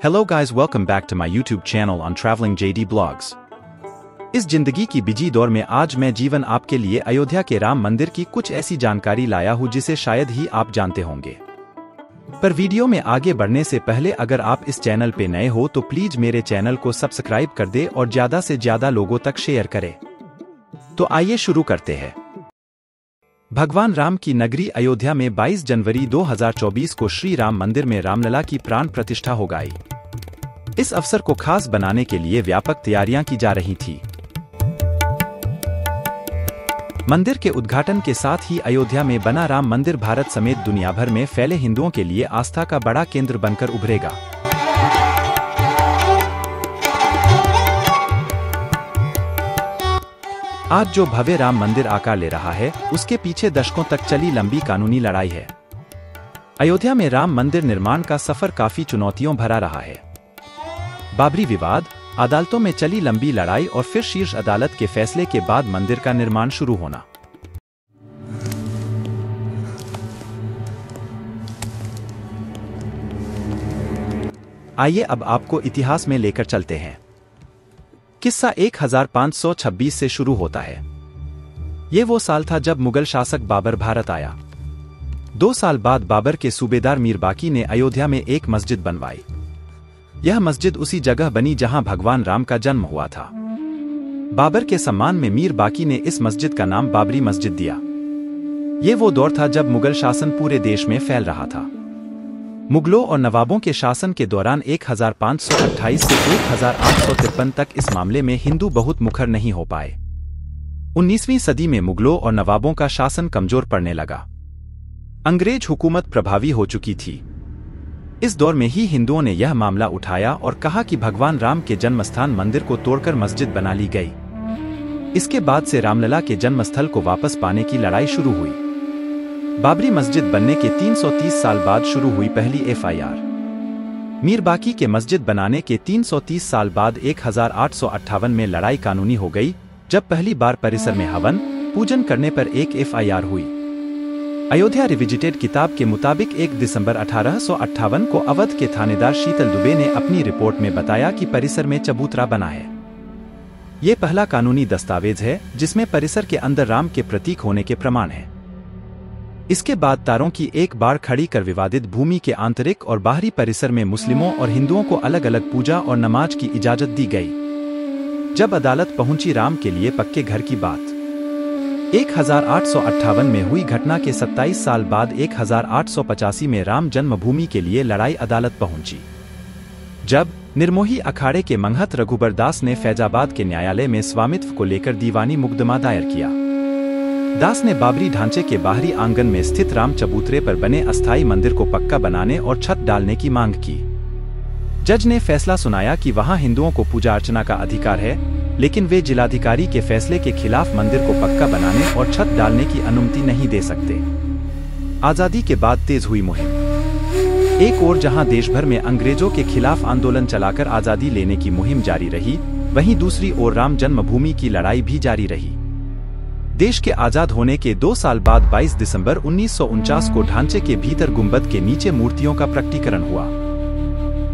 Hello guys, welcome back to my YouTube channel on Traveling JD Blogs। इस जिंदगी की busy दौर में आज मैं जीवन आपके लिए अयोध्या के राम मंदिर की कुछ ऐसी जानकारी लाया हूं जिसे शायद ही आप जानते होंगे। पर वीडियो में आगे बढ़ने से पहले अगर आप इस चैनल पे नए हो तो प्लीज मेरे चैनल को सब्सक्राइब कर दे और ज्यादा से ज्यादा लोगों तक शेयर करें। तो आइए शुरू करते हैं। भगवान राम की नगरी अयोध्या में 22 जनवरी 2024 को श्री राम मंदिर में रामलला की प्राण प्रतिष्ठा हो गई। इस अवसर को खास बनाने के लिए व्यापक तैयारियां की जा रही थी। मंदिर के उद्घाटन के साथ ही अयोध्या में बना राम मंदिर भारत समेत दुनिया भर में फैले हिंदुओं के लिए आस्था का बड़ा केंद्र बनकर उभरेगा। आज जो भव्य राम मंदिर आकार ले रहा है, उसके पीछे दशकों तक चली लंबी कानूनी लड़ाई है। अयोध्या में राम मंदिर निर्माण का सफर काफी चुनौतियों भरा रहा है। बाबरी विवाद, अदालतों में चली लंबी लड़ाई और फिर शीर्ष अदालत के फैसले के बाद मंदिर का निर्माण शुरू होना। आइए अब आपको इतिहास में लेकर चलते हैं। किस्सा 1526 से शुरू होता है। ये वो साल था जब मुगल शासक बाबर भारत आया। 2 साल बाद बाबर के सूबेदार मीर बाकी ने अयोध्या में एक मस्जिद बनवाई। यह मस्जिद उसी जगह बनी जहां भगवान राम का जन्म हुआ था। बाबर के सम्मान में मीर बाकी ने इस मस्जिद का नाम बाबरी मस्जिद दिया। ये वो दौर था जब मुगल शासन पूरे देश में फैल रहा था। मुगलों और नवाबों के शासन के दौरान 1528 से 1853 तक इस मामले में हिंदू बहुत मुखर नहीं हो पाए। 19वीं सदी में मुगलों और नवाबों का शासन कमजोर पड़ने लगा। अंग्रेज हुकूमत प्रभावी हो चुकी थी। इस दौर में ही हिंदुओं ने यह मामला उठाया और कहा कि भगवान राम के जन्मस्थान मंदिर को तोड़कर मस्जिद बना ली गई। इसके बाद से रामलला के जन्मस्थल को वापस पाने की लड़ाई शुरू हुई। बाबरी मस्जिद बनने के 330 साल बाद शुरू हुई पहली एफआईआर। मीर बाकी के मस्जिद बनाने के 330 साल बाद 1858 में लड़ाई कानूनी हो गई, जब पहली बार परिसर में हवन पूजन करने पर एक एफआईआर हुई। अयोध्या रिविजिटेड किताब के मुताबिक 1 दिसंबर 1858 को अवध के थानेदार शीतल दुबे ने अपनी रिपोर्ट में बताया कि परिसर में चबूतरा बना है। ये पहला कानूनी दस्तावेज है जिसमें परिसर के अंदर राम के प्रतीक होने के प्रमाण हैं। इसके बाद तारों की एक बाड़ खड़ी कर विवादित भूमि के आंतरिक और बाहरी परिसर में मुस्लिमों और हिंदुओं को अलग अलग पूजा और नमाज की इजाजत दी गई। जब अदालत पहुंची राम के लिए पक्के घर की बात। 1858 में हुई घटना के 27 साल बाद 1885 में राम जन्मभूमि के लिए लड़ाई अदालत पहुंची। जब निर्मोही अखाड़े के मंगहत रघुबर दास ने फैजाबाद के न्यायालय में स्वामित्व को लेकर दीवानी मुकदमा दायर किया। दास ने बाबरी ढांचे के बाहरी आंगन में स्थित राम चबूतरे पर बने अस्थायी मंदिर को पक्का बनाने और छत डालने की मांग की। जज ने फैसला सुनाया कि वहां हिंदुओं को पूजा अर्चना का अधिकार है, लेकिन वे जिलाधिकारी के फैसले के खिलाफ मंदिर को पक्का बनाने और छत डालने की अनुमति नहीं दे सकते। आजादी के बाद तेज हुई मुहिम। एक ओर जहां देश भर में अंग्रेजों के खिलाफ आंदोलन चलाकर आजादी लेने की मुहिम जारी रही, वहीं दूसरी ओर राम जन्मभूमि की लड़ाई भी जारी रही। देश के आजाद होने के 2 साल बाद 22 दिसंबर 1949 को ढांचे के भीतर गुंबद के नीचे मूर्तियों का प्रकटीकरण हुआ।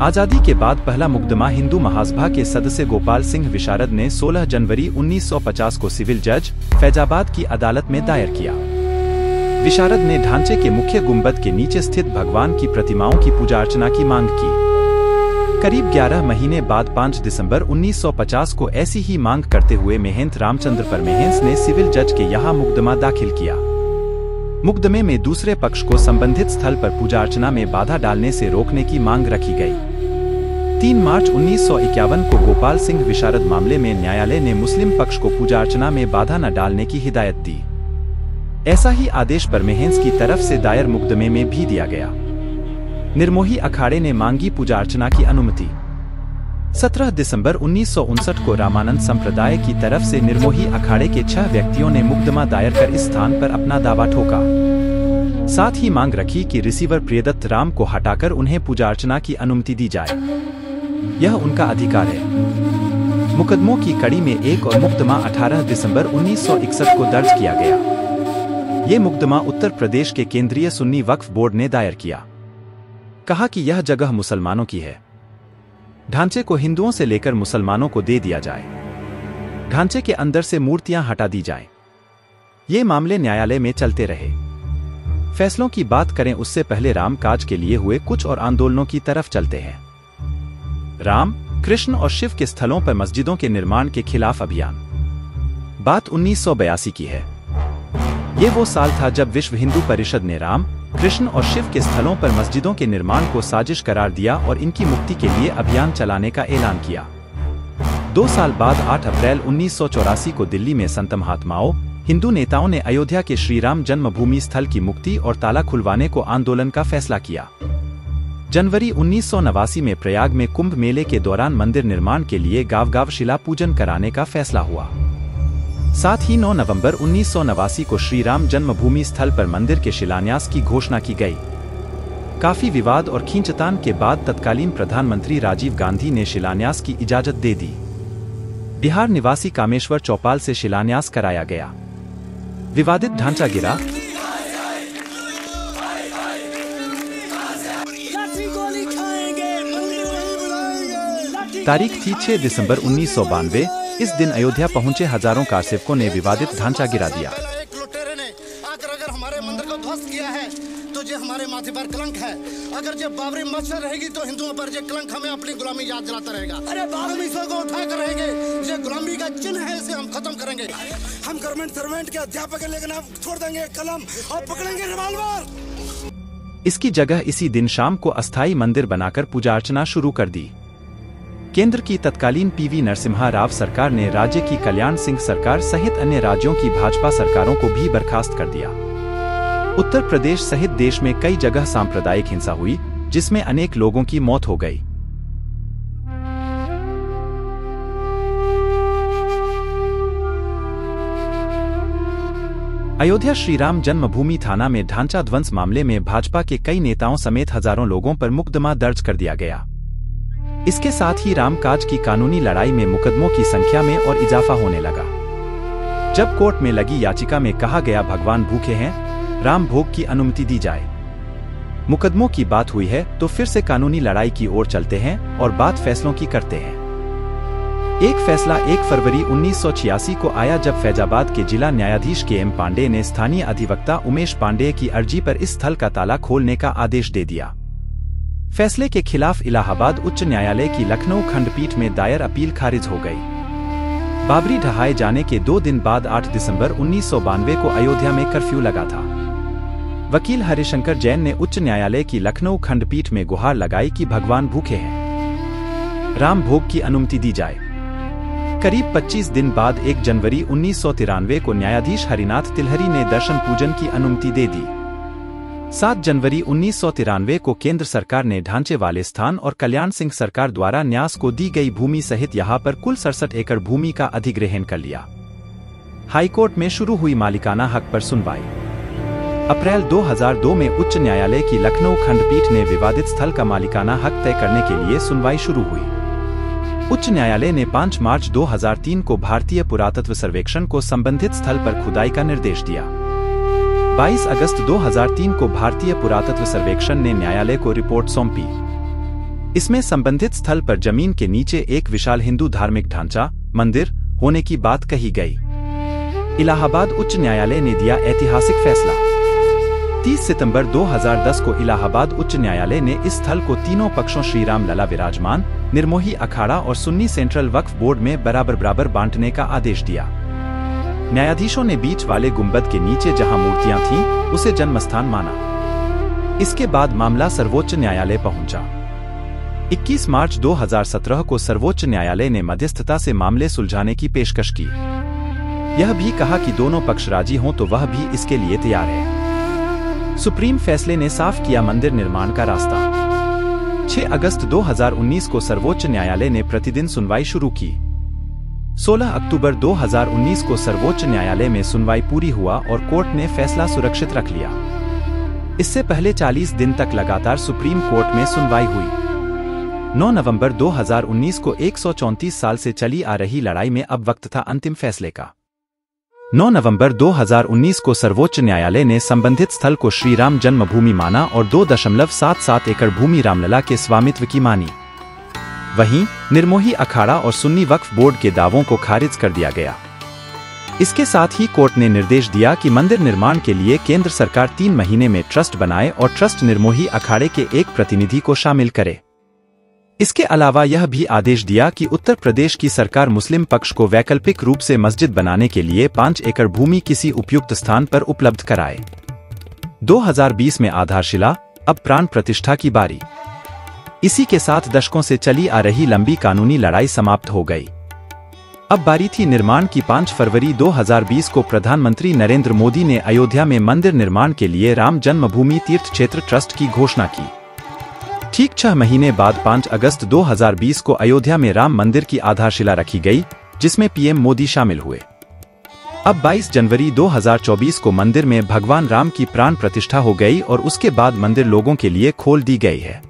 आजादी के बाद पहला मुकदमा हिंदू महासभा के सदस्य गोपाल सिंह विशारद ने 16 जनवरी 1950 को सिविल जज फैजाबाद की अदालत में दायर किया। विशारद ने ढांचे के मुख्य गुंबद के नीचे स्थित भगवान की प्रतिमाओं की पूजा अर्चना की मांग की। करीब 11 महीने बाद 5 दिसंबर 1950 को ऐसी ही मांग करते हुए महेंद्र रामचंद्र परमेहंस ने सिविल जज के यहाँ मुकदमा दाखिल किया। मुकदमे में दूसरे पक्ष को संबंधित स्थल पर पूजा अर्चना में बाधा डालने से रोकने की मांग रखी गई। 3 मार्च 1951 को गोपाल सिंह विशारद मामले में न्यायालय ने मुस्लिम पक्ष को पूजा अर्चना में बाधा न डालने की हिदायत दी। ऐसा ही आदेश परमेहंस की तरफ से दायर मुकदमे में भी दिया गया। निर्मोही अखाड़े ने मांगी पूजा अर्चना की अनुमति। 17 दिसंबर 1959 को रामानंद संप्रदाय की तरफ से निर्मोही अखाड़े के 6 व्यक्तियों ने मुकदमा दायर कर इस स्थान पर अपना दावा ठोका। साथ ही मांग रखी कि रिसीवर प्रियदत्त राम को हटाकर उन्हें पूजा अर्चना की अनुमति दी जाए। यह उनका अधिकार है। मुकदमों की कड़ी में एक और मुकदमा 18 दिसंबर 1961 को दर्ज किया गया। ये मुकदमा उत्तर प्रदेश के केंद्रीय सुन्नी वक्फ बोर्ड ने दायर किया। कहा कि यह जगह मुसलमानों की है। ढांचे को हिंदुओं से लेकर मुसलमानों को दे दिया जाए। ढांचे के अंदर से मूर्तियां हटा दी जाएं। ये मामले न्यायालय में चलते रहे। फैसलों की बात करें उससे पहले राम काज के लिए हुए कुछ और आंदोलनों की तरफ चलते हैं। राम, कृष्ण और शिव के स्थलों पर मस्जिदों के निर्माण के खिलाफ अभियान। बात 1982 की है। ये वो साल था जब विश्व हिंदू परिषद ने राम, कृष्ण और शिव के स्थलों पर मस्जिदों के निर्माण को साजिश करार दिया और इनकी मुक्ति के लिए अभियान चलाने का ऐलान किया। 2 साल बाद 8 अप्रैल 1984 को दिल्ली में संत महात्माओं, हिंदू नेताओं ने अयोध्या के श्री राम जन्मभूमि स्थल की मुक्ति और ताला खुलवाने को आंदोलन का फैसला किया। जनवरी 1989 में प्रयाग में कुंभ मेले के दौरान मंदिर निर्माण के लिए गांव-गांव शिला पूजन कराने का फैसला हुआ। साथ ही 9 नवंबर 1989 को श्री राम जन्मभूमि स्थल पर मंदिर के शिलान्यास की घोषणा की गई। काफी विवाद और खींचतान के बाद तत्कालीन प्रधानमंत्री राजीव गांधी ने शिलान्यास की इजाजत दे दी। बिहार निवासी कामेश्वर चौपाल से शिलान्यास कराया गया। विवादित ढांचा गिरा। तारीख थी 6 दिसंबर 1992। इस दिन अयोध्या पहुंचे हजारों कारसेवकों ने विवादित ढांचा गिरा दिया। एक लुटेरे ने आकर अगर हमारे मंदिर को ध्वस्त किया है तो ये हमारे माथे पर कलंक है। अगर ये बाबरी मस्जिद रहेगी तो हिंदुओं पर ये कलंक हमें अपनी गुलामी याद दिलाता रहेगा। अरे बाबरी को उठा कर रहेंगे, ये गुलामी का चिन्ह है, इसे हम खत्म करेंगे। हम गवर्नमेंट सर्वेंट के अध्यापक हैं, लेकिन हम छोड़ देंगे कलम और पकड़ेंगे रिवॉल्वर। इसकी जगह इसी दिन शाम को अस्थायी मंदिर बनाकर पूजा अर्चना शुरू कर दी। केंद्र की तत्कालीन पीवी नरसिम्हा राव सरकार ने राज्य की कल्याण सिंह सरकार सहित अन्य राज्यों की भाजपा सरकारों को भी बर्खास्त कर दिया। उत्तर प्रदेश सहित देश में कई जगह सांप्रदायिक हिंसा हुई, जिसमें अनेक लोगों की मौत हो गई। अयोध्या श्री राम जन्मभूमि थाना में ढांचा ध्वंस मामले में भाजपा के कई नेताओं समेत हजारों लोगों पर मुकदमा दर्ज कर दिया गया। इसके साथ ही रामकाज की कानूनी लड़ाई में मुकदमों की संख्या में और इजाफा होने लगा। जब कोर्ट में लगी याचिका में कहा गया भगवान भूखे हैं, राम भोग की अनुमति दी जाए। मुकदमों की बात हुई है तो फिर से कानूनी लड़ाई की ओर चलते हैं और बात फैसलों की करते हैं। एक फैसला 1 फरवरी 1986 को आया जब फैजाबाद के जिला न्यायाधीश के एम पांडे ने स्थानीय अधिवक्ता उमेश पांडे की अर्जी पर इस स्थल का ताला खोलने का आदेश दे दिया। फैसले के खिलाफ इलाहाबाद उच्च न्यायालय की लखनऊ खंडपीठ में दायर अपील खारिज हो गई। बाबरी ढहाए जाने के 2 दिन बाद 8 दिसंबर 1992 को अयोध्या में कर्फ्यू लगा था। वकील हरिशंकर जैन ने उच्च न्यायालय की लखनऊ खंडपीठ में गुहार लगाई कि भगवान भूखे हैं, राम भोग की अनुमति दी जाए। करीब 25 दिन बाद 1 जनवरी 1993 को न्यायाधीश हरिनाथ तिलहरी ने दर्शन पूजन की अनुमति दे दी। 7 जनवरी 1993 को केंद्र सरकार ने ढांचे वाले स्थान और कल्याण सिंह सरकार द्वारा न्यास को दी गई भूमि सहित यहां पर कुल 67 एकड़ भूमि का अधिग्रहण कर लिया। हाईकोर्ट में शुरू हुई मालिकाना हक पर सुनवाई। अप्रैल 2002 में उच्च न्यायालय की लखनऊ खंडपीठ ने विवादित स्थल का मालिकाना हक तय करने के लिए सुनवाई शुरू हुई। उच्च न्यायालय ने 5 मार्च 2003 को भारतीय पुरातत्व सर्वेक्षण को संबंधित स्थल पर खुदाई का निर्देश दिया। 22 अगस्त 2003 को भारतीय पुरातत्व सर्वेक्षण ने न्यायालय को रिपोर्ट सौंपी। इसमें संबंधित स्थल पर जमीन के नीचे एक विशाल हिंदू धार्मिक ढांचा, मंदिर होने की बात कही गई। इलाहाबाद उच्च न्यायालय ने दिया ऐतिहासिक फैसला। 30 सितंबर 2010 को इलाहाबाद उच्च न्यायालय ने इस स्थल को तीनों पक्षों श्री राम लला विराजमान, निर्मोही अखाड़ा और सुन्नी सेंट्रल वक्फ बोर्ड में बराबर बांटने का आदेश दिया। न्यायाधीशों ने बीच वाले गुंबद के नीचे जहां मूर्तियां थीं, उसे जन्मस्थान माना। इसके बाद मामला सर्वोच्च न्यायालय पहुंचा। 21 मार्च 2017 को सर्वोच्च न्यायालय ने मध्यस्थता से मामले सुलझाने की पेशकश की। यह भी कहा कि दोनों पक्ष राजी हों तो वह भी इसके लिए तैयार है। सुप्रीम फैसले ने साफ किया मंदिर निर्माण का रास्ता। 6 अगस्त 2019 को सर्वोच्च न्यायालय ने प्रतिदिन सुनवाई शुरू की। 16 अक्टूबर 2019 को सर्वोच्च न्यायालय में सुनवाई पूरी हुआ और कोर्ट ने फैसला सुरक्षित रख लिया। इससे पहले 40 दिन तक लगातार सुप्रीम कोर्ट में सुनवाई हुई। 9 नवंबर 2019 को 134 साल से चली आ रही लड़ाई में अब वक्त था अंतिम फैसले का। 9 नवंबर 2019 को सर्वोच्च न्यायालय ने संबंधित स्थल को श्री राम जन्मभूमि माना और 2.77 एकड़ भूमि रामलला के स्वामित्व की मानी। वहीं निर्मोही अखाड़ा और सुन्नी वक्फ बोर्ड के दावों को खारिज कर दिया गया। इसके साथ ही कोर्ट ने निर्देश दिया कि मंदिर निर्माण के लिए केंद्र सरकार 3 महीने में ट्रस्ट बनाए और ट्रस्ट निर्मोही अखाड़े के एक प्रतिनिधि को शामिल करे। इसके अलावा यह भी आदेश दिया कि उत्तर प्रदेश की सरकार मुस्लिम पक्ष को वैकल्पिक रूप से मस्जिद बनाने के लिए 5 एकड़ भूमि किसी उपयुक्त स्थान पर उपलब्ध कराए। 2020 में आधारशिला, अब प्राण प्रतिष्ठा की बारी। इसी के साथ दशकों से चली आ रही लंबी कानूनी लड़ाई समाप्त हो गई। अब बारी थी निर्माण की। 5 फरवरी 2020 को प्रधानमंत्री नरेंद्र मोदी ने अयोध्या में मंदिर निर्माण के लिए राम जन्मभूमि तीर्थ क्षेत्र ट्रस्ट की घोषणा की। ठीक 6 महीने बाद 5 अगस्त 2020 को अयोध्या में राम मंदिर की आधारशिला रखी गई, जिसमें पीएम मोदी शामिल हुए। अब 22 जनवरी 2024 को मंदिर में भगवान राम की प्राण प्रतिष्ठा हो गई और उसके बाद मंदिर लोगों के लिए खोल दी गई है।